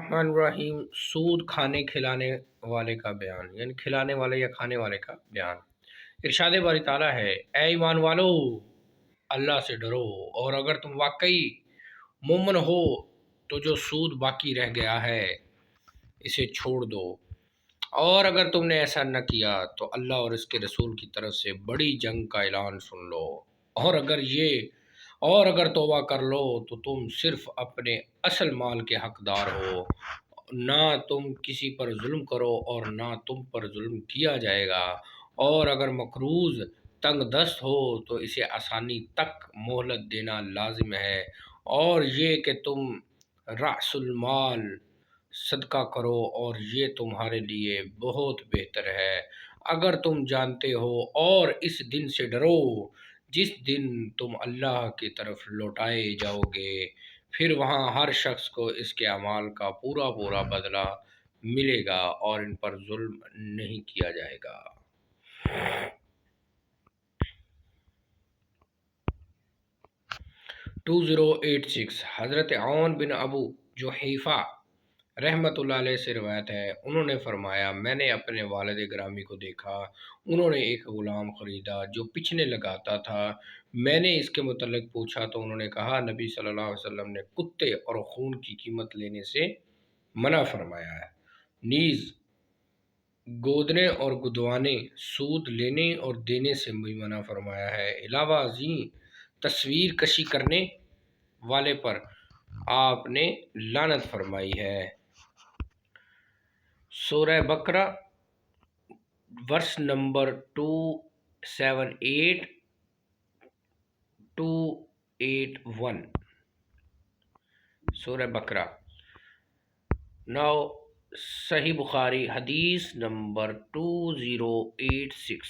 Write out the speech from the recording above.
الرحمن الرحیم، سود کھانے کھلانے والے کا بیان، یعنی کھلانے والے یا کھانے والے کا بیان۔ ارشاد باری تعالیٰ ہے، اے ایمان والو، اللہ سے ڈرو، اور اگر تم واقعی مومن ہو تو جو سود باقی رہ گیا ہے اسے چھوڑ دو، اور اگر تم نے ایسا نہ کیا تو اللہ اور اس کے رسول کی طرف سے بڑی جنگ کا اعلان سن لو، اور اگر توبہ کر لو تو تم صرف اپنے اصل مال کے حقدار ہو، نہ تم کسی پر ظلم کرو اور نہ تم پر ظلم کیا جائے گا، اور اگر مقروض تنگ دست ہو تو اسے آسانی تک مہلت دینا لازم ہے، اور یہ کہ تم رأس المال صدقہ کرو، اور یہ تمہارے لیے بہت بہتر ہے اگر تم جانتے ہو، اور اس دن سے ڈرو جس دن تم اللہ کی طرف لوٹائے جاؤ گے، پھر وہاں ہر شخص کو اس کے اعمال کا پورا پورا بدلہ ملے گا اور ان پر ظلم نہیں کیا جائے گا۔ 2086 حضرت عون بن ابو جحیفہ رحمۃ اللہ علیہ سے روایت ہے، انہوں نے فرمایا، میں نے اپنے والد گرامی کو دیکھا، انہوں نے ایک غلام خریدا جو پچھنے لگاتا تھا، میں نے اس کے متعلق پوچھا تو انہوں نے کہا، نبی صلی اللہ علیہ وسلم نے کتے اور خون کی قیمت لینے سے منع فرمایا ہے، نیز گودنے اور گدوانے، سود لینے اور دینے سے بھی منع فرمایا ہے، علاوہ ازیں تصویر کشی کرنے والے پر آپ نے لعنت فرمائی ہے۔ سورہ بقرہ ورس نمبر 278 281، سورہ بقرہ۔ نو صحیح بخاری حدیث نمبر 2086۔